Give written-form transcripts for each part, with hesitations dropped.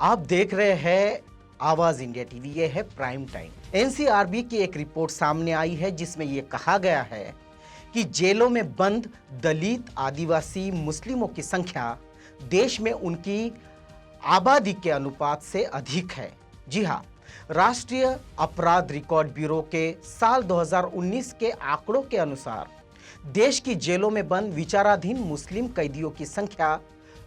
आप देख रहे हैं आवाज इंडिया टीवी। ये है प्राइम टाइम। एनसीआरबी की एक रिपोर्ट सामने आई है जिसमें यह कहा गया है कि जेलों में बंद दलित, आदिवासी, मुस्लिमों की संख्या देश में उनकी आबादी के अनुपात से अधिक है। जी हाँ, राष्ट्रीय अपराध रिकॉर्ड ब्यूरो के साल 2019 के आंकड़ों के अनुसार देश की जेलों में बंद विचाराधीन मुस्लिम कैदियों की संख्या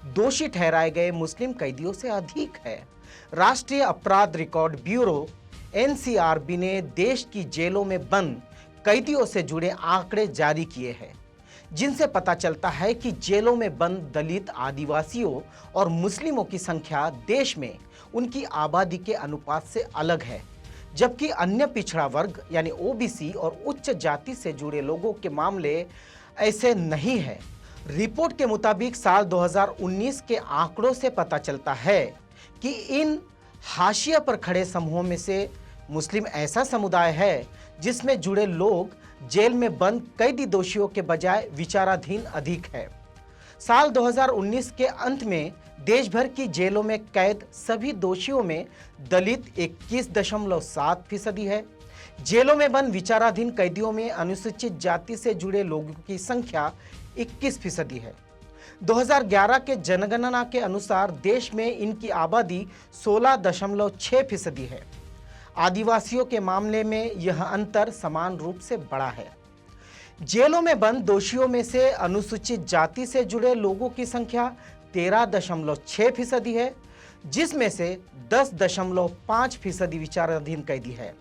दोषी ठहराए गए मुस्लिम कैदियों से अधिक है। राष्ट्रीय अपराध रिकॉर्ड ब्यूरो एनसीआरबी ने देश की जेलों में बंद कैदियों से जुड़े आंकड़े जारी किए हैं, जिनसे पता चलता है कि जेलों में बंद दलित, आदिवासियों और मुस्लिमों की संख्या देश में उनकी आबादी के अनुपात से अलग है, जबकि अन्य पिछड़ा वर्ग यानी ओबीसी और उच्च जाति से जुड़े लोगों के मामले ऐसे नहीं है। रिपोर्ट के मुताबिक साल 2019 के आंकड़ों से पता चलता है कि इन हाशिया पर खड़े समूहों में से मुस्लिम ऐसा समुदाय है जिसमें जुड़े लोग जेल में बंद कैदी दोषियों के बजाय विचाराधीन अधिक है। साल 2019 के अंत में देश भर की जेलों में कैद सभी दोषियों में दलित 21.7% है। जेलों में बंद विचाराधीन कैदियों में अनुसूचित जाति से जुड़े लोगों की संख्या 21% है। 2011 के जनगणना के अनुसार देश में इनकी आबादी 16.6% है। आदिवासियों के मामले में यह अंतर समान रूप से बड़ा है। जेलों में बंद दोषियों में से अनुसूचित जाति से जुड़े लोगों की संख्या 13.6% है, जिसमें से 10.5% विचाराधीन कैदी है।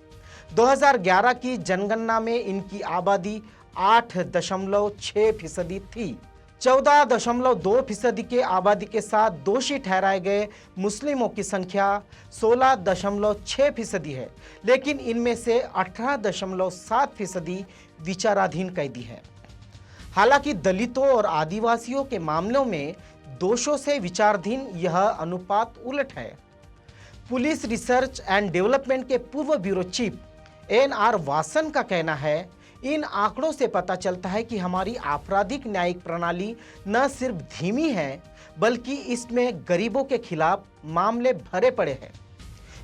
2011 की जनगणना में इनकी आबादी 8.6% थी। 14.2% के आबादी के साथ दोषी ठहराए गए मुस्लिमों की संख्या 16.6% है, लेकिन इनमें से 18.7% विचाराधीन कैदी है। हालांकि दलितों और आदिवासियों के मामलों में दोषों से विचाराधीन यह अनुपात उलट है। पुलिस रिसर्च एंड डेवलपमेंट के पूर्व ब्यूरो चीफ एनआर वासन का कहना है, इन आंकड़ों से पता चलता है कि हमारी आपराधिक न्यायिक प्रणाली न सिर्फ धीमी है, बल्कि इसमें गरीबों के खिलाफ मामले भरे पड़े हैं।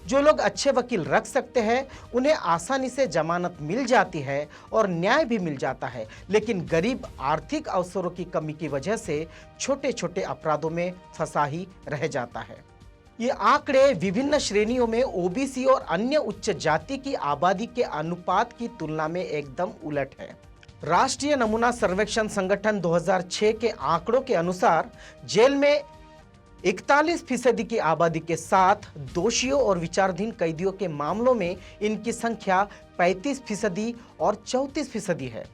जो लोग अच्छे वकील रख सकते हैं उन्हें आसानी से जमानत मिल जाती है और न्याय भी मिल जाता है, लेकिन गरीब आर्थिक अवसरों की कमी की वजह से छोटे छोटे अपराधों में फंसा ही रह जाता है। ये आंकड़े विभिन्न श्रेणियों में ओबीसी और अन्य उच्च जाति की आबादी के अनुपात की तुलना में एकदम उलट है। राष्ट्रीय नमूना सर्वेक्षण संगठन 2006 के आंकड़ों के अनुसार जेल में 41% की आबादी के साथ दोषियों और विचाराधीन कैदियों के मामलों में इनकी संख्या 35% और 34% है।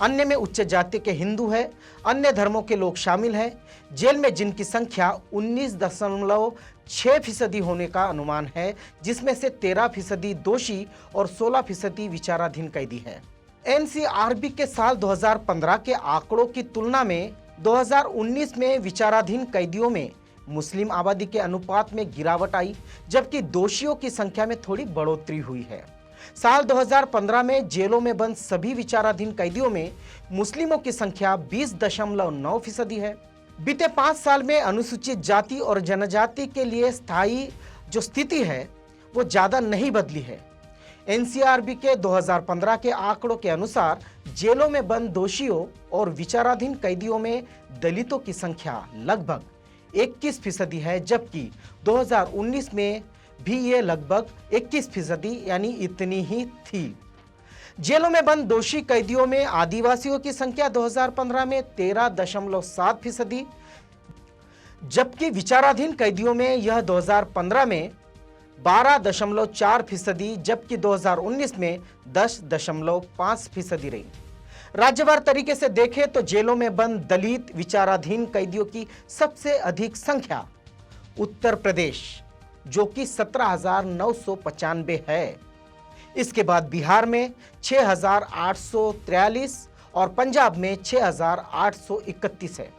अन्य में उच्च जाति के हिंदू है, अन्य धर्मों के लोग शामिल हैं। जेल में जिनकी संख्या 19.6% होने का अनुमान है, जिसमें से 13% दोषी और 16% विचाराधीन कैदी है। एनसीआरबी के साल 2015 के आंकड़ों की तुलना में 2019 में विचाराधीन कैदियों में मुस्लिम आबादी के अनुपात में गिरावट आई, जबकि दोषियों की संख्या में थोड़ी बढ़ोतरी हुई है। साल 2015 में जेलों में बंद सभी विचाराधीन कैदियों में मुस्लिमों की संख्या 20.9% है। बीते 5 साल में अनुसूचित जाति और जनजाति के लिए स्थायी जो स्थिति है वो ज्यादा नहीं बदली है। एनसीआरबी के 2015 के आंकड़ों के अनुसार जेलों में बंद दोषियों और विचाराधीन कैदियों में दलितों की संख्या लगभग 21% है, जबकि 2019 में भी ये लगभग 21% यानी इतनी ही थी। जेलों में बंद दोषी कैदियों में आदिवासियों की संख्या 2015 में 13.7%, जबकि विचाराधीन कैदियों में यह 2015 में 12.4%, जबकि 2019 में 10.5% रही। राज्यवार तरीके से देखें तो जेलों में बंद दलित विचाराधीन कैदियों की सबसे अधिक संख्या उत्तर प्रदेश, जो कि 17,995 है। इसके बाद बिहार में 6,843 और पंजाब में 6,831 है।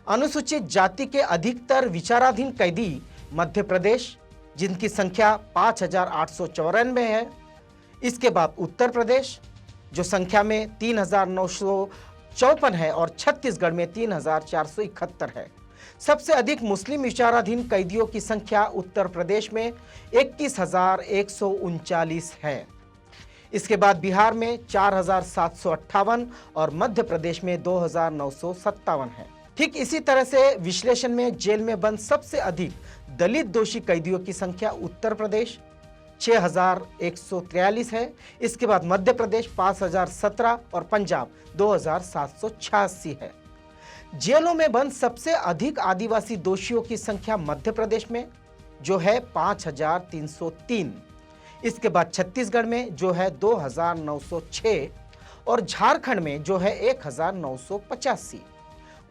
अनुसूचित जाति के अधिकतर विचाराधीन कैदी मध्य प्रदेश, जिनकी संख्या 5,894 है। इसके बाद उत्तर प्रदेश, जो संख्या में 3,954 है, और छत्तीसगढ़ में 3,471 है। सबसे अधिक मुस्लिम विचाराधीन कैदियों की संख्या उत्तर प्रदेश में 21,139 है। इसके बाद बिहार में 4,758 और मध्य प्रदेश में 2,957 है। ठीक इसी तरह से विश्लेषण में जेल में बंद सबसे अधिक दलित दोषी कैदियों की संख्या उत्तर प्रदेश 6,143 है। इसके बाद मध्य प्रदेश 5,017 और पंजाब 2,786 है। जेलों में बंद सबसे अधिक आदिवासी दोषियों की संख्या मध्य प्रदेश में जो है 5,303। इसके बाद छत्तीसगढ़ में जो है 2,906 और झारखंड में जो है 1,985।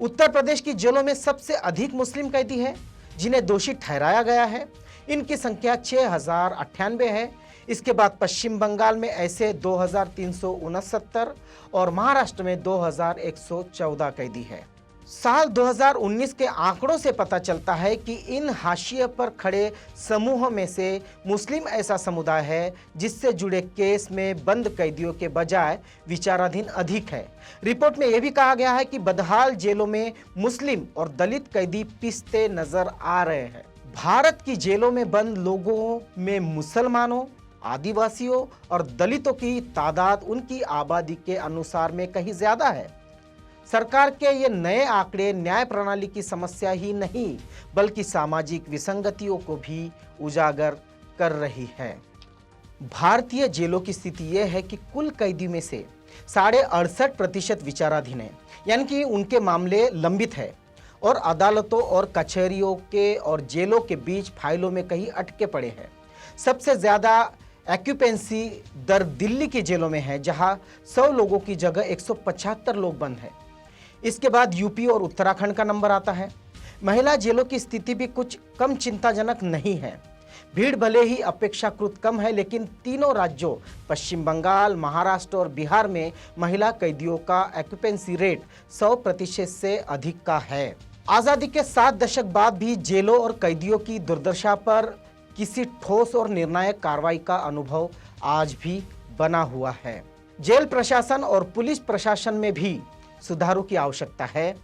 उत्तर प्रदेश की जेलों में सबसे अधिक मुस्लिम कैदी है जिन्हें दोषी ठहराया गया है। इनकी संख्या 6,098 है। इसके बाद पश्चिम बंगाल में ऐसे 2,369 और महाराष्ट्र में 2,114 कैदी है। साल 2019 के आंकड़ों से पता चलता है कि इन हाशिए पर खड़े समूहों में से मुस्लिम ऐसा समुदाय है जिससे जुड़े केस में बंद कैदियों के बजाय विचाराधीन अधिक है। रिपोर्ट में यह भी कहा गया है कि बदहाल जेलों में मुस्लिम और दलित कैदी पिसते नजर आ रहे हैं। भारत की जेलों में बंद लोगों में मुसलमानों, आदिवासियों और दलितों की तादाद उनकी आबादी के अनुसार में कहीं ज्यादा है। सरकार के ये नए आंकड़े न्याय प्रणाली की समस्या ही नहीं बल्कि सामाजिक विसंगतियों को भी उजागर कर रही है। भारतीय जेलों की स्थिति यह है कि कुल कैदी में से 68.5% विचाराधीन है, यानी कि उनके मामले लंबित है और अदालतों और कचहरियों के और जेलों के बीच फाइलों में कहीं अटके पड़े हैं। सबसे ज्यादा ऑक्यूपेंसी दर दिल्ली की जेलों में है जहां 100 लोगों की जगह 175 लोग बंद हैं। इसके बाद यूपी और उत्तराखंड का नंबर आता है। महिला जेलों की स्थिति भी कुछ कम चिंताजनक नहीं है। भीड़ भले ही अपेक्षाकृत कम है लेकिन तीनों राज्यों पश्चिम बंगाल, महाराष्ट्र और बिहार में महिला कैदियों का ऑक्यूपेंसी रेट 100% से अधिक का है। आजादी के 7 दशक बाद भी जेलों और कैदियों की दुर्दशा पर किसी ठोस और निर्णायक कार्रवाई का अनुभव आज भी बना हुआ है। जेल प्रशासन और पुलिस प्रशासन में भी सुधारों की आवश्यकता है।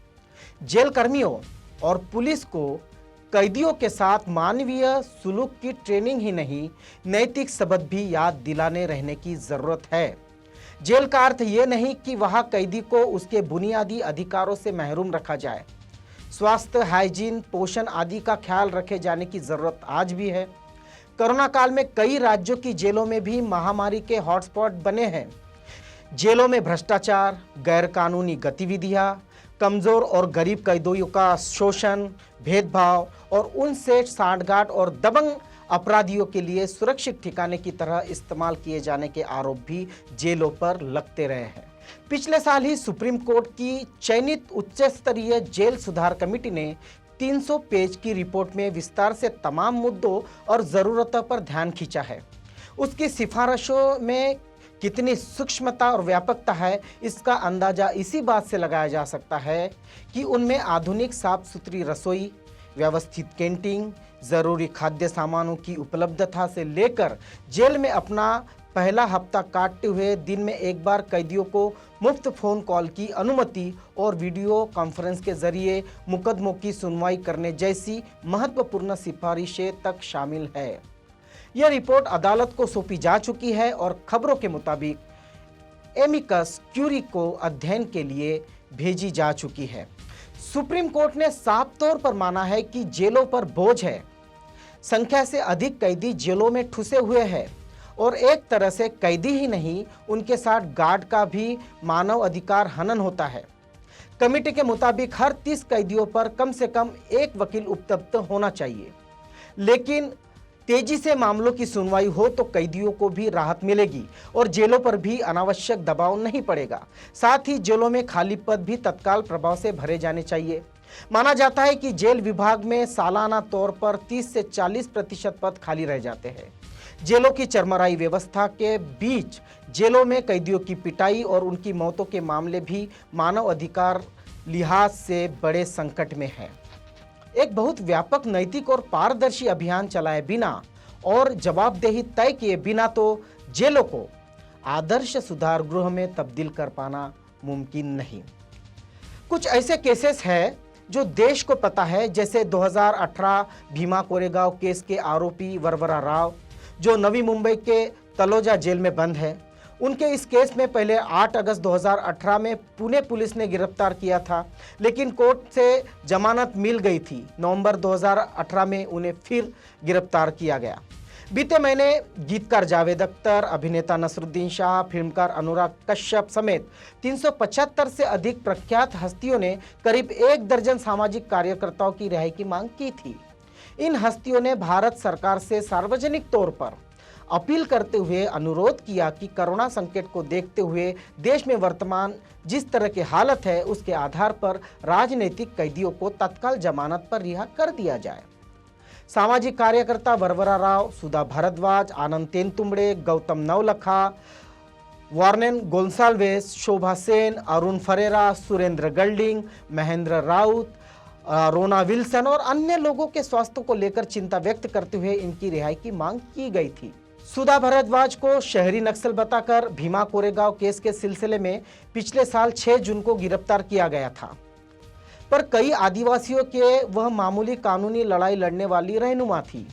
जेल कर्मियों और पुलिस को कैदियों के साथ मानवीय सुलूक की ट्रेनिंग ही नहीं, नैतिक सबक भी याद दिलाने रहने की जरूरत है। जेल का अर्थ ये नहीं कि वहां कैदी को उसके बुनियादी अधिकारों से महरूम रखा जाए। स्वास्थ्य, हाइजीन, पोषण आदि का ख्याल रखे जाने की जरूरत आज भी है। कोरोना काल में कई राज्यों की जेलों में भी महामारी के हॉटस्पॉट बने हैं। जेलों में भ्रष्टाचार, गैरकानूनी गतिविधियां, कमजोर और गरीब कैदियों का शोषण, भेदभाव और उनसे सांठगांठ और दबंग अपराधियों के लिए सुरक्षित ठिकाने की तरह इस्तेमाल किए जाने के आरोप भी जेलों पर लगते रहे हैं। पिछले साल ही सुप्रीम कोर्ट की चयनित उच्च स्तरीय जेल सुधार कमेटी ने 300 पेज की रिपोर्ट में विस्तार से तमाम मुद्दों और जरूरतों पर ध्यान खींचा है। उसकी सिफारिशों में कितनी सूक्ष्मता और व्यापकता है इसका अंदाजा इसी बात से लगाया जा सकता है कि उनमें आधुनिक साफ सुथरी रसोई, व्यवस्थित कैंटीन, जरूरी खाद्य सामानों की उपलब्धता से लेकर जेल में अपना पहला हफ्ता काटते हुए दिन में एक बार कैदियों को मुफ्त फोन कॉल की अनुमति और वीडियो कॉन्फ्रेंस के जरिए मुकदमों की सुनवाई करने जैसी महत्वपूर्ण सिफारिशें तक शामिल है। यह रिपोर्ट अदालत को सौंपी जा चुकी है और खबरों के मुताबिक एमिकस क्यूरी को अध्ययन के लिए भेजी जा चुकी है। सुप्रीम कोर्ट ने साफ तौर पर माना है कि जेलों पर बोझ है। संख्या से अधिक कैदी जेलों में ठुसे हुए हैं और एक तरह से कैदी ही नहीं, उनके साथ गार्ड का भी मानव अधिकार हनन होता है। कमेटी के मुताबिक हर 30 कैदियों पर कम से कम एक वकील उपलब्ध होना चाहिए। लेकिन तेजी से मामलों की सुनवाई हो तो कैदियों को भी राहत मिलेगी और जेलों पर भी अनावश्यक दबाव नहीं पड़ेगा। साथ ही जेलों में खाली पद भी तत्काल प्रभाव से भरे जाने चाहिए। माना जाता है कि जेल विभाग में सालाना तौर पर 30 से 40% पद खाली रह जाते हैं। जेलों की चरमराई व्यवस्था के बीच जेलों में कैदियों की पिटाई और उनकी मौतों के मामले भी मानव अधिकार लिहाज से बड़े संकट में है। एक बहुत व्यापक नैतिक और पारदर्शी अभियान चलाए बिना और जवाबदेही तय किए बिना तो जेलों को आदर्श सुधार गृह में तब्दील कर पाना मुमकिन नहीं। कुछ ऐसे केसेस हैं जो देश को पता है, जैसे 2018 भीमा कोरेगांव केस के आरोपी वरवरा राव, जो नवी मुंबई के तलोजा जेल में बंद है। उनके इस केस में पहले 8 अगस्त 2018 में पुणे पुलिस ने गिरफ्तार किया था, लेकिन कोर्ट से जमानत मिल गई थी। नवंबर 2018 में उन्हें फिर गिरफ्तार किया गया। बीते महीने गीतकार जावेद अख्तर, अभिनेता नसरुद्दीन शाह, फिल्मकार अनुराग कश्यप समेत 375 से अधिक प्रख्यात हस्तियों ने करीब 1 दर्जन सामाजिक कार्यकर्ताओं की रिहाई की मांग की थी। इन हस्तियों ने भारत सरकार से सार्वजनिक तौर पर अपील करते हुए अनुरोध किया कि कोरोना संकट को देखते हुए देश में वर्तमान जिस तरह की हालत है, उसके आधार पर राजनीतिक कैदियों को तत्काल जमानत पर रिहा कर दिया जाए। सामाजिक कार्यकर्ता वरवरा राव, सुधा भारद्वाज, आनंद तेनतुंबड़े, गौतम नवलखा, वार्नेन गोन्साल्वेस, शोभा सेन, अरुण फरेरा, सुरेंद्र गल्डिंग, महेंद्र राउत, रोना विल्सन और अन्य लोगों के स्वास्थ्य को लेकर चिंता व्यक्त करते हुए इनकी रिहाई की मांग की गई थी। सुधा भारद्वाज को शहरी नक्सल बताकर भीमा कोरेगांव केस के सिलसिले में पिछले साल 6 जून को गिरफ्तार किया गया था, पर कई आदिवासियों के वह मामूली कानूनी लड़ाई लड़ने वाली रहनुमा थी।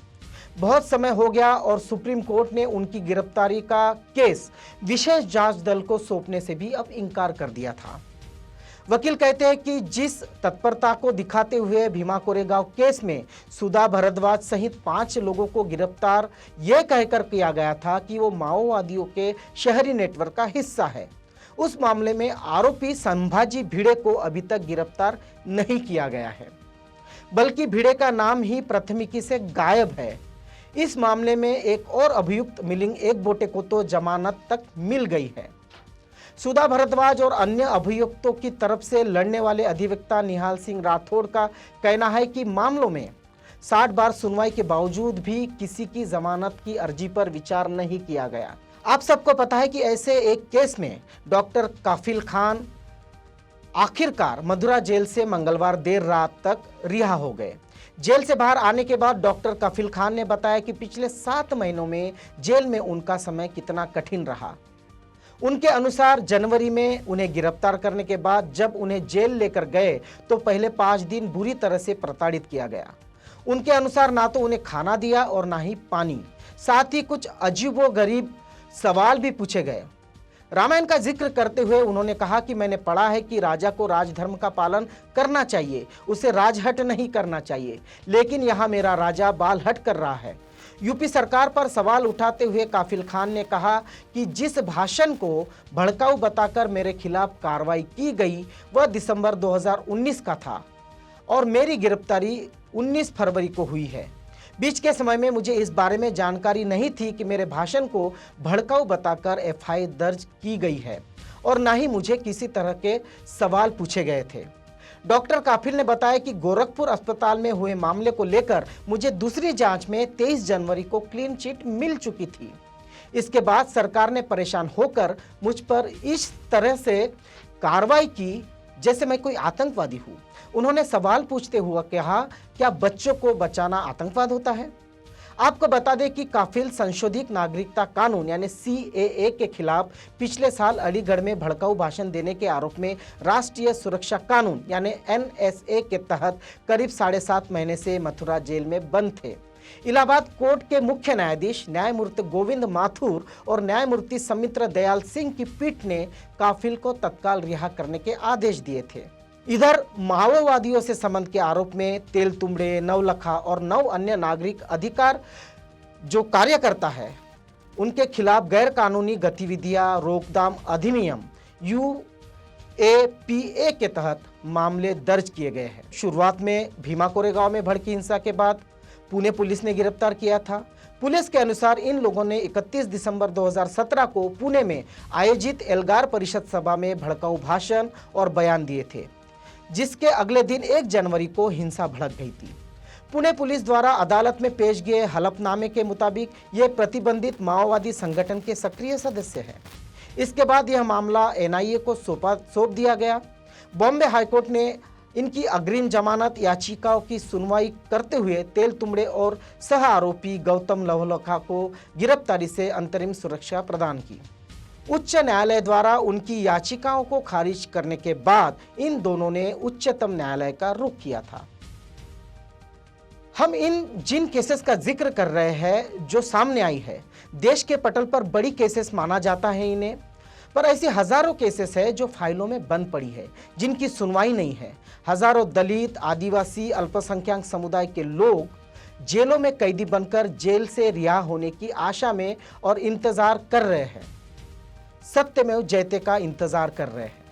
बहुत समय हो गया और सुप्रीम कोर्ट ने उनकी गिरफ्तारी का केस विशेष जांच दल को सौंपने से भी अब इनकार कर दिया था। वकील कहते हैं कि जिस तत्परता को दिखाते हुए भीमा कोरेगांव केस में सुधा भारद्वाज सहित 5 लोगों को गिरफ्तार यह कहकर किया गया था कि वो माओवादियों के शहरी नेटवर्क का हिस्सा है, उस मामले में आरोपी संभाजी भिड़े को अभी तक गिरफ्तार नहीं किया गया है, बल्कि भिड़े का नाम ही प्राथमिकी से गायब है। इस मामले में एक और अभियुक्त मिलिंग एक बोटे को तो जमानत तक मिल गई है। सुधा भारद्वाज और अन्य अभियुक्तों की तरफ से लड़ने वाले अधिवक्ता निहाल सिंह राठौड़ का कहना है कि मामलों में 60 बार सुनवाई के बावजूद भी किसी की जमानत की अर्जी पर विचार नहीं किया गया। आप सबको पता है कि ऐसे एक केस में डॉक्टर काफिल खान आखिरकार मथुरा जेल से मंगलवार देर रात तक रिहा हो गए। जेल से बाहर आने के बाद डॉक्टर काफिल खान ने बताया कि पिछले 7 महीनों में जेल में उनका समय कितना कठिन रहा। उनके अनुसार जनवरी में उन्हें गिरफ्तार करने के बाद जब उन्हें जेल लेकर गए तो पहले 5 दिन बुरी तरह से प्रताड़ित किया गया। उनके अनुसार ना तो उन्हें खाना दिया और ना ही पानी, साथ ही कुछ अजीबोगरीब सवाल भी पूछे गए। रामायण का जिक्र करते हुए उन्होंने कहा कि मैंने पढ़ा है कि राजा को राजधर्म का पालन करना चाहिए, उसे राजहट नहीं करना चाहिए, लेकिन यहाँ मेरा राजा बाल हट कर रहा है। यूपी सरकार पर सवाल उठाते हुए काफिल खान ने कहा कि जिस भाषण को भड़काऊ बताकर मेरे खिलाफ कार्रवाई की गई वह दिसंबर 2019 का था और मेरी गिरफ्तारी 19 फरवरी को हुई है। बीच के समय में मुझे इस बारे में जानकारी नहीं थी कि मेरे भाषण को भड़काऊ बताकर एफआईआर दर्ज की गई है और ना ही मुझे किसी तरह के सवाल पूछे गए थे। डॉक्टर काफिल ने बताया कि गोरखपुर अस्पताल में हुए मामले को लेकर मुझे दूसरी जांच में 23 जनवरी को क्लीन चिट मिल चुकी थी। इसके बाद सरकार ने परेशान होकर मुझ पर इस तरह से कार्रवाई की जैसे मैं कोई आतंकवादी हूँ। उन्होंने सवाल पूछते हुए कहा, क्या बच्चों को बचाना आतंकवाद होता है? आपको बता दें कि काफिल संशोधित नागरिकता कानून यानी CAA के खिलाफ पिछले साल अलीगढ़ में भड़काऊ भाषण देने के आरोप में राष्ट्रीय सुरक्षा कानून यानी NSA के तहत करीब 7.5 महीने से मथुरा जेल में बंद थे। इलाहाबाद कोर्ट के मुख्य न्यायाधीश न्यायमूर्ति गोविंद माथुर और न्यायमूर्ति समित्र दयाल सिंह की पीठ ने काफिल को तत्काल रिहा करने के आदेश दिए थे। इधर माओवादियों से संबंध के आरोप में तेलतुंबड़े, नवलखा और 9 अन्य नागरिक अधिकार जो कार्यकर्ता है उनके खिलाफ गैर कानूनी गतिविधियां रोकथाम अधिनियम UAPA के तहत मामले दर्ज किए गए हैं। शुरुआत में भीमा कोरेगांव में भड़की हिंसा के बाद पुणे पुलिस ने गिरफ्तार किया था। पुलिस के अनुसार इन लोगों ने 31 दिसंबर 2017 को पुणे में आयोजित एल्गार परिषद सभा में भड़काऊ भाषण और बयान दिए थे, जिसके अगले दिन 1 जनवरी को हिंसा भड़क गई थी। पुणे पुलिस द्वारा अदालत में पेश किए हलफनामे के मुताबिक ये प्रतिबंधित माओवादी संगठन के सक्रिय सदस्य हैं। इसके बाद यह मामला NIA को सौंप दिया गया। बॉम्बे हाईकोर्ट ने इनकी अग्रिम जमानत याचिकाओं की सुनवाई करते हुए तेलतुंबड़े और सह आरोपी गौतम नवलखा को गिरफ्तारी से अंतरिम सुरक्षा प्रदान की। उच्च न्यायालय द्वारा उनकी याचिकाओं को खारिज करने के बाद इन दोनों ने उच्चतम न्यायालय का रुख किया था। हम इन जिन केसेस का जिक्र कर रहे हैं जो सामने आई है, देश के पटल पर बड़ी केसेस माना जाता है इन्हें, पर ऐसी हजारों केसेस है जो फाइलों में बंद पड़ी है, जिनकी सुनवाई नहीं है। हजारों दलित, आदिवासी, अल्पसंख्यक समुदाय के लोग जेलों में कैदी बनकर जेल से रिहा होने की आशा में और इंतजार कर रहे हैं, सत्यमेव जयते का इंतजार कर रहे हैं।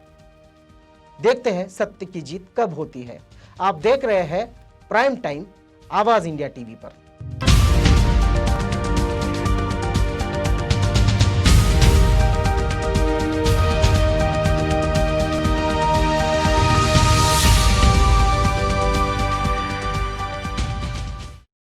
देखते हैं सत्य की जीत कब होती है। आप देख रहे हैं प्राइम टाइम, आवाज इंडिया टीवी पर।